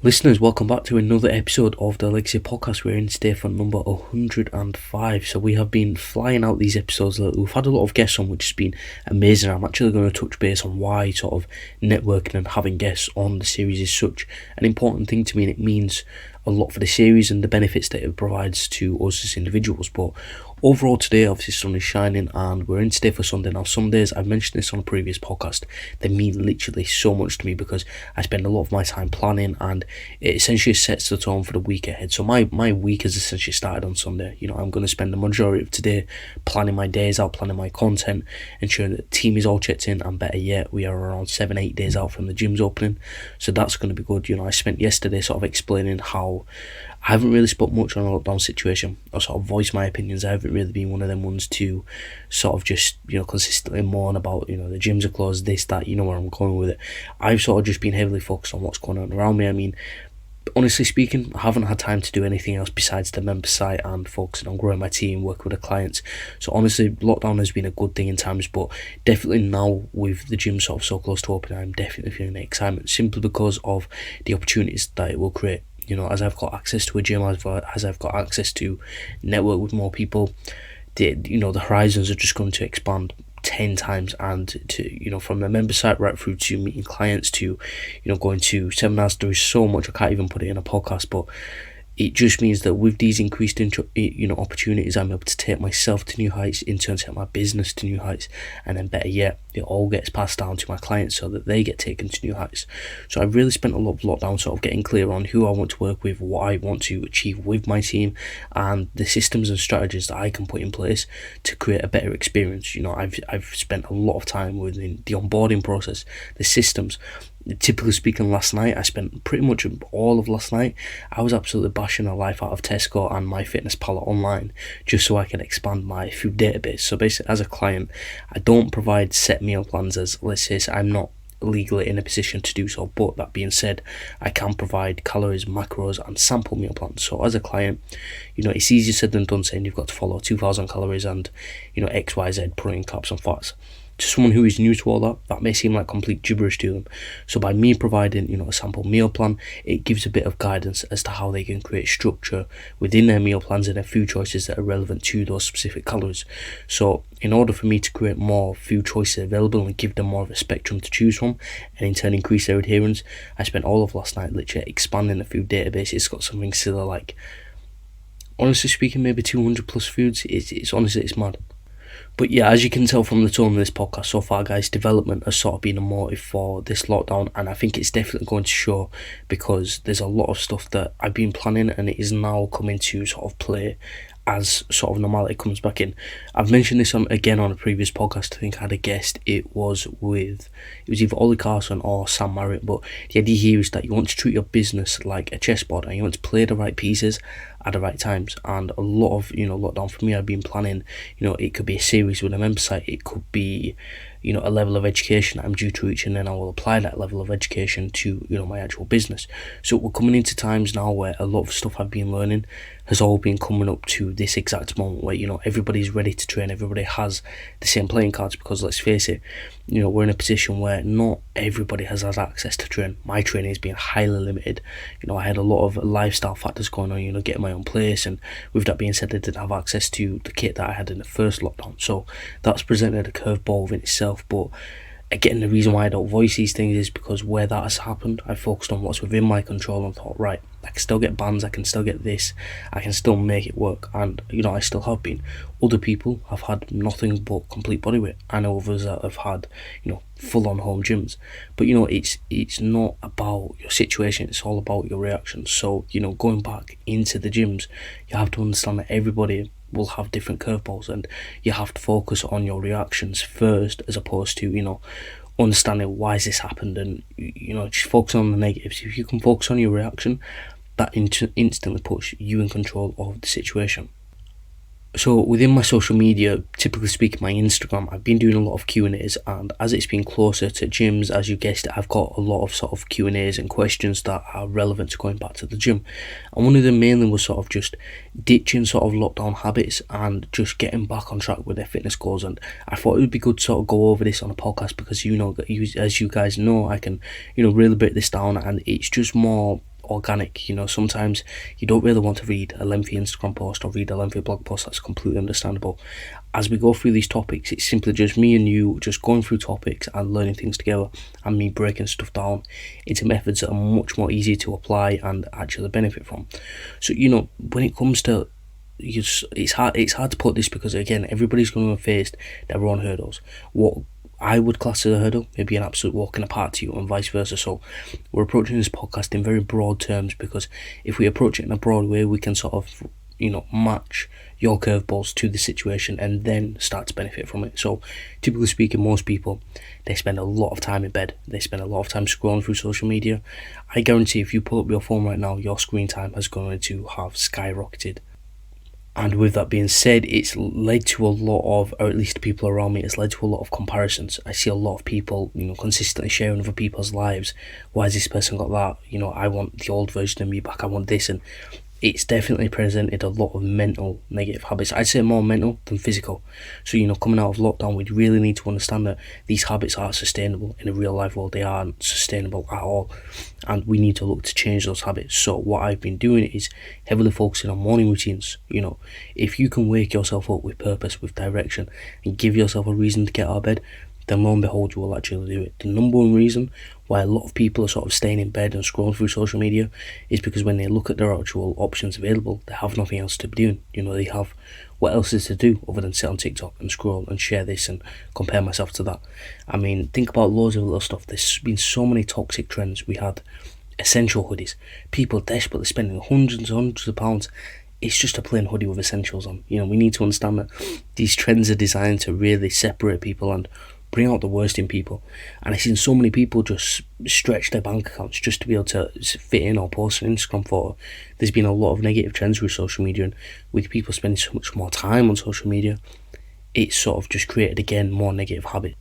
Listeners, welcome back to another episode of the Legacy Podcast. We're in today for number 105. So we have been flying out these episodes. We've had a lot of guests on, which has been amazing. I'm actually going to touch base on why sort of networking and having guests on the series is such an important thing to me, and it means a lot for the series and the benefits that it provides to us as individuals. But overall today, obviously, sun is shining and we're in today for Sunday. Now, Sundays, I've mentioned this on a previous podcast, they mean literally so much to me because I spend a lot of my time planning and it essentially sets the tone for the week ahead. So my week has essentially started on Sunday. You know, I'm going to spend the majority of today planning my days out, planning my content, ensuring that the team is all checked in, and better yet, we are around 7-8 days out from the gym's opening. So that's going to be good. You know, I spent yesterday sort of explaining how I haven't really spoke much on a lockdown situation or sort of voiced my opinions. I haven't really been one of them ones to sort of just, you know, consistently mourn about, you know, the gyms are closed, this, that, you know where I'm going with it. I've sort of just been heavily focused on what's going on around me. I mean, honestly speaking, I haven't had time to do anything else besides the member site and focusing on growing my team, working with the clients. So honestly, lockdown has been a good thing in times, but definitely now with the gym sort of so close to opening, I'm definitely feeling excitement simply because of the opportunities that it will create. You know, as I've got access to a gym, as I've got access to network with more people, the horizons are just going to expand 10 times, and to, you know, from the member site right through to meeting clients to, you know, going to seminars. There is so much, I can't even put it in a podcast, but it just means that with these increased opportunities, I'm able to take myself to new heights, in turn take my business to new heights, and then better yet, it all gets passed down to my clients so that they get taken to new heights. So I've really spent a lot of lockdown sort of getting clear on who I want to work with, what I want to achieve with my team, and the systems and strategies that I can put in place to create a better experience. You know, I've spent a lot of time within the onboarding process, the systems. Typically speaking, last night, I spent pretty much all of last night, I was absolutely bashing the life out of Tesco and MyFitnessPal online just so I can expand my food database. So basically, as a client, I don't provide set meal plans, as let's say I'm not legally in a position to do so, but that being said, I can provide calories, macros, and sample meal plans. So as a client, you know, it's easier said than done saying you've got to follow 2,000 calories and, you know, XYZ protein, carbs and fats. To someone who is new to all that may seem like complete gibberish to them. So by me providing, you know, a sample meal plan, it gives a bit of guidance as to how they can create structure within their meal plans and their food choices that are relevant to those specific calories. So in order for me to create more food choices available and give them more of a spectrum to choose from, and in turn increase their adherence, I spent all of last night literally expanding the food database. It's got something silly like, honestly speaking, maybe 200 plus foods. It's mad. But yeah, as you can tell from the tone of this podcast so far, guys, development has sort of been a motive for this lockdown, and I think it's definitely going to show because there's a lot of stuff that I've been planning and it is now coming to sort of play as sort of normality comes back in. I've mentioned this again on a previous podcast. I think I had a guest. It was either Ollie Carson or Sam Marriott, but the idea here is that you want to treat your business like a chessboard and you want to play the right pieces at the right times. And a lot of, you know, lockdown for me, I've been planning, you know, it could be a series with a member site, it could be, you know, a level of education I'm due to reach, and then I will apply that level of education to, you know, my actual business. So we're coming into times now where a lot of stuff I've been learning has all been coming up to this exact moment where, you know, everybody's ready to train, everybody has the same playing cards, because let's face it, you know, we're in a position where not everybody has had access to train. My training is being highly limited. You know, I had a lot of lifestyle factors going on, you know, getting my own place, and with that being said, I didn't have access to the kit that I had in the first lockdown. So that's presented a curveball within itself. But again, the reason why I don't voice these things is because where that has happened, I focused on what's within my control and thought, right, I can still get bands, I can still get this, I can still make it work, and, you know, I still have been. Other people have had nothing but complete body weight. I know others that have had, you know, full-on home gyms. But, you know, it's not about your situation, it's all about your reactions. So, you know, going back into the gyms, you have to understand that everybody will have different curveballs, and you have to focus on your reactions first as opposed to, you know, understanding why has this happened, and, you know, just focus on the negatives. If you can focus on your reaction, that instantly puts you in control of the situation. So within my social media, typically speaking my Instagram, I've been doing a lot of Q&As, and as it's been closer to gyms, as you guessed it, I've got a lot of sort of Q&As and questions that are relevant to going back to the gym. And one of them mainly was sort of just ditching sort of lockdown habits and just getting back on track with their fitness goals. And I thought it would be good to sort of go over this on a podcast because, you know, as you guys know, I can, you know, really break this down, and it's just more organic. Sometimes you don't really want to read a lengthy Instagram post or read a lengthy blog post. That's completely understandable. As we go through these topics, it's simply just me and you just going through topics and learning things together, and me breaking stuff down into methods that are much more easy to apply and actually benefit from. So when it comes to it's hard to put this, because again, everybody's going to have faced their own hurdles. What I would class as a hurdle may be an absolute walk in the park to you, and vice versa. So we're approaching this podcast in very broad terms, because if we approach it in a broad way, we can sort of match your curveballs to the situation and then start to benefit from it. So typically speaking, most people, they spend a lot of time in bed. They spend a lot of time scrolling through social media. I guarantee if you pull up your phone right now, your screen time has going to have skyrocketed. And with that being said, it's led to a lot of, or at least people around me, it's led to a lot of comparisons. I see a lot of people, consistently sharing other people's lives. Why has this person got that? I want the old version of me back. I want this. And it's definitely presented a lot of mental negative habits. I'd say more mental than physical. So, coming out of lockdown, we really need to understand that these habits aren't sustainable in a real life world. They aren't sustainable at all. And we need to look to change those habits. So what I've been doing is heavily focusing on morning routines. If you can wake yourself up with purpose, with direction, and give yourself a reason to get out of bed, then lo and behold, you will actually do it. The number one reason why a lot of people are sort of staying in bed and scrolling through social media is because when they look at their actual options available, they have nothing else to be doing. They have, what else is to do other than sit on TikTok and scroll and share this and compare myself to that? I mean, think about loads of little stuff. There's been so many toxic trends. We had essential hoodies. People desperately spending hundreds and hundreds of pounds. It's just a plain hoodie with essentials on. We need to understand that these trends are designed to really separate people and bring out the worst in people. And I've seen so many people just stretch their bank accounts just to be able to fit in or post an Instagram photo. There's been a lot of negative trends with social media, and with people spending so much more time on social media, it's sort of just created again more negative habits.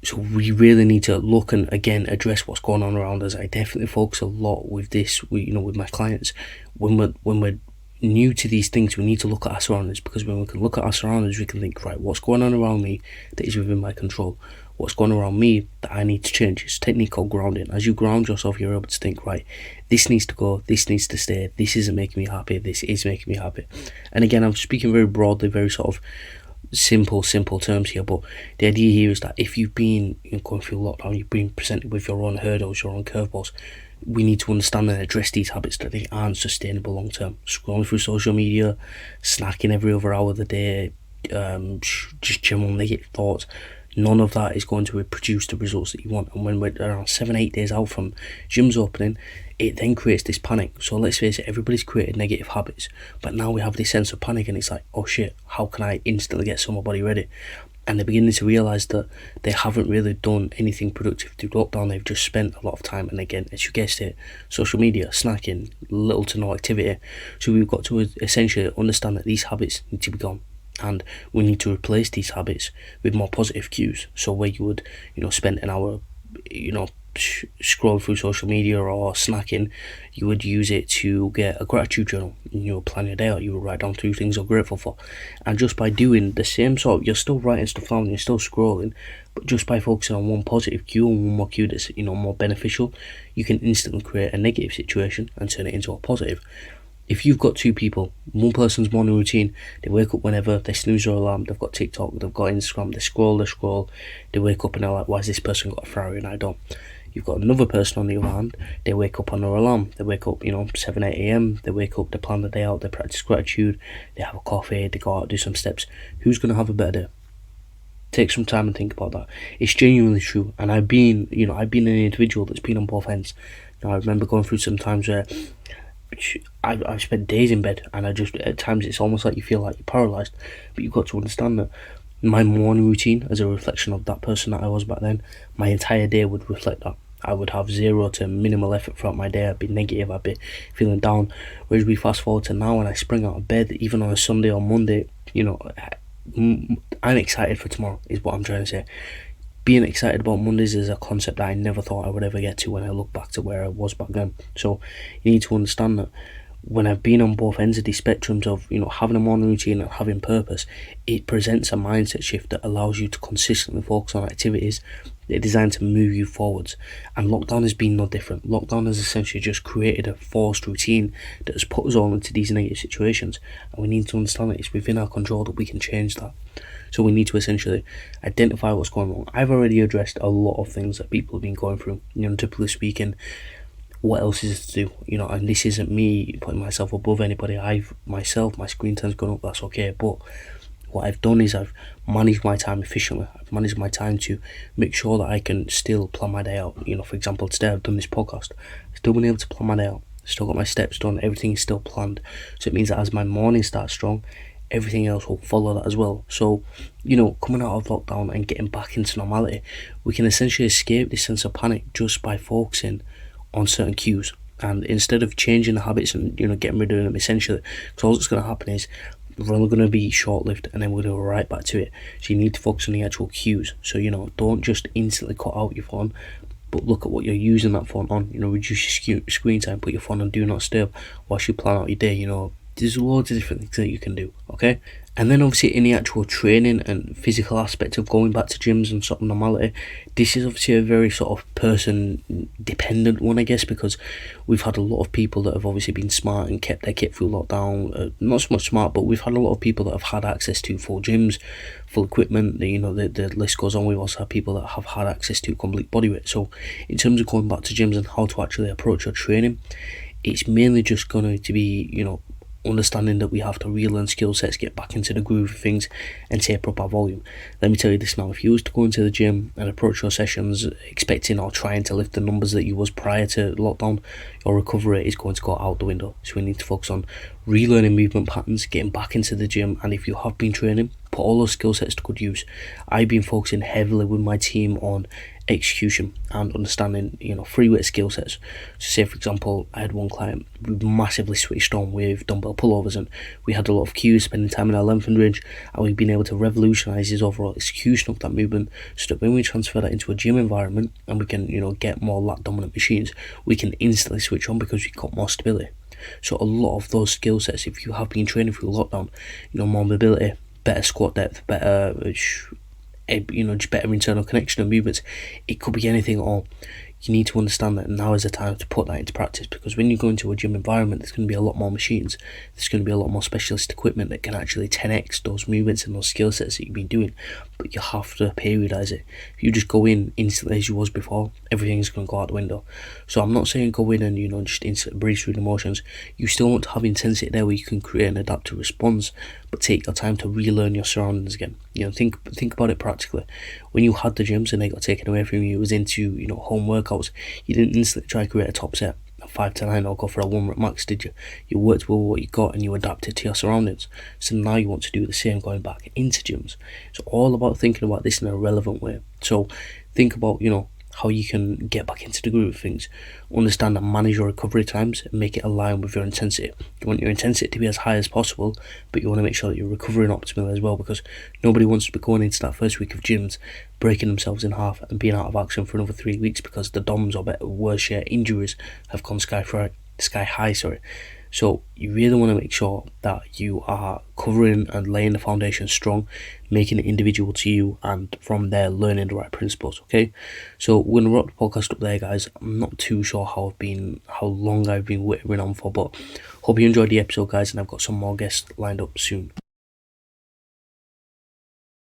So we really need to look and again address what's going on around us. I definitely focus a lot with this, with my clients. When we're new to these things, we need to look at our surroundings, because when we can look at our surroundings, we can think, right, what's going on around me that is within my control? What's going on around me that I need to change? It's a technique called grounding. As you ground yourself, you're able to think, right, this needs to go, this needs to stay, this isn't making me happy, this is making me happy. And again, I'm speaking very broadly, very sort of simple terms here, but the idea here is that if you've been going through lockdown, you've been presented with your own hurdles, your own curveballs, we need to understand and address these habits that they aren't sustainable long term. Scrolling through social media, snacking every other hour of the day, just general negative thoughts, none of that is going to produce the results that you want. And when we're around 7-8 days out from gyms opening, it then creates this panic. So let's face it, everybody's created negative habits, but now we have this sense of panic, and it's like, oh shit, how can I instantly get somebody ready? And they're beginning to realise that they haven't really done anything productive through lockdown. They've just spent a lot of time, and again, as you guessed it, social media, snacking, little to no activity. So we've got to essentially understand that these habits need to be gone, and we need to replace these habits with more positive cues. So where you would spend an hour scroll through social media or snacking, you would use it to get a gratitude journal. Plan your day out, you would write down 3 things you're grateful for, and just by doing the same sort, you're still writing stuff down, you're still scrolling, but just by focusing on one positive cue and one more cue that's more beneficial, you can instantly create a negative situation and turn it into a positive. If you've got 2 people, one person's morning routine, they wake up whenever, they snooze their alarm, they've got TikTok, they've got Instagram, they scroll, they wake up and they're like, why has this person got a Ferrari and I don't? You've got another person on the other hand, they wake up on their alarm, they wake up 7-8am, they wake up, they plan the day out, they practice gratitude, they have a coffee, they go out, do some steps. Who's going to have a better day? Take some time and think about that. It's genuinely true, and I've been an individual that's been on both ends. I remember going through some times where I've spent days in bed, and at times it's almost like you feel like you're paralysed, but you've got to understand that my morning routine is a reflection of that person that I was back then. My entire day would reflect that. I would have 0 to minimal effort throughout my day. I'd be negative, I'd be feeling down. Whereas we fast forward to now, and I spring out of bed, even on a Sunday or Monday, I'm excited for tomorrow, is what I'm trying to say. Being excited about Mondays is a concept that I never thought I would ever get to when I look back to where I was back then. So you need to understand that when I've been on both ends of these spectrums of, having a morning routine and having purpose, it presents a mindset shift that allows you to consistently focus on activities that are designed to move you forwards. And lockdown has been no different. Lockdown has essentially just created a forced routine that has put us all into these negative situations. And we need to understand that it's within our control that we can change that. So we need to essentially identify what's going wrong. I've already addressed a lot of things that people have been going through. Typically speaking, what else is to do? And this isn't me putting myself above anybody. My screen time's gone up, that's okay. But what I've done is I've managed my time efficiently. I've managed my time to make sure that I can still plan my day out. For example, today I've done this podcast. I've still been able to plan my day out. Still got my steps done. Everything is still planned. So it means that as my morning starts strong, everything else will follow that as well. So, coming out of lockdown and getting back into normality, we can essentially escape this sense of panic just by focusing on certain cues. And instead of changing the habits and, getting rid of them essentially, because all that's going to happen is we're only going to be short-lived and then we're going to go right back to it. So you need to focus on the actual cues. So, don't just instantly cut out your phone, but look at what you're using that phone on. Reduce your screen time, put your phone on do not disturb whilst you plan out your day. There's loads of different things that you can do, okay? And then obviously in the actual training and physical aspect of going back to gyms and sort of normality, this is obviously a very sort of person dependent one, I guess, because we've had a lot of people that have obviously been smart and kept their kit through lockdown. Not so much smart, but we've had a lot of people that have had access to full gyms, full equipment. The list goes on. We've also had people that have had access to complete bodyweight. So in terms of going back to gyms and how to actually approach your training, it's mainly just going to be, understanding that we have to relearn skill sets, get back into the groove of things and taper up our volume. Let me tell you this now, if you was to go into the gym and approach your sessions expecting or trying to lift the numbers that you was prior to lockdown, your recovery is going to go out the window. So we need to focus on relearning movement patterns, getting back into the gym, and if you have been training, put all those skill sets to good use. I've been focusing heavily with my team on execution and understanding, free weight skill sets. So say for example, I had one client who massively switched on with dumbbell pullovers, and we had a lot of cues, spending time in our length and range, and we've been able to revolutionise his overall execution of that movement, so that when we transfer that into a gym environment and we can, get more lat dominant machines, we can instantly switch on because we've got more stability. So a lot of those skill sets, if you have been training through lockdown, more mobility, better squat depth, better just better internal connection and movements, it could be anything, or you need to understand that now is the time to put that into practice, because when you go into a gym environment, there's going to be a lot more machines, there's going to be a lot more specialist equipment that can actually 10x those movements and those skill sets that you've been doing, but you have to periodise it. If you just go in instantly as you was before, everything's going to go out the window. So I'm not saying go in and just instantly breeze through the motions. You still want to have intensity there where you can create an adaptive response, but take your time to relearn your surroundings again. Think about it practically. When you had the gyms and they got taken away from you, it was into home workouts. You didn't instantly try to create a top set, a 5 to 9, or go for a 1 rep max, did you? You worked with what you got and you adapted to your surroundings. So now you want to do the same going back into gyms. It's all about thinking about this in a relevant way. So think about how you can get back into the groove of things. Understand and manage your recovery times and make it align with your intensity. You want your intensity to be as high as possible, but you want to make sure that you're recovering optimally as well, because nobody wants to be going into that first week of gyms, breaking themselves in half and being out of action for another 3 weeks because the DOMs or better worse yet injuries have gone sky high. So you really want to make sure that you are covering and laying the foundation strong, making it individual to you, and from there learning the right principles, okay? So we're going to wrap the podcast up there, guys. I'm not too sure how long I've been whittering on for, but hope you enjoyed the episode, guys, and I've got some more guests lined up soon.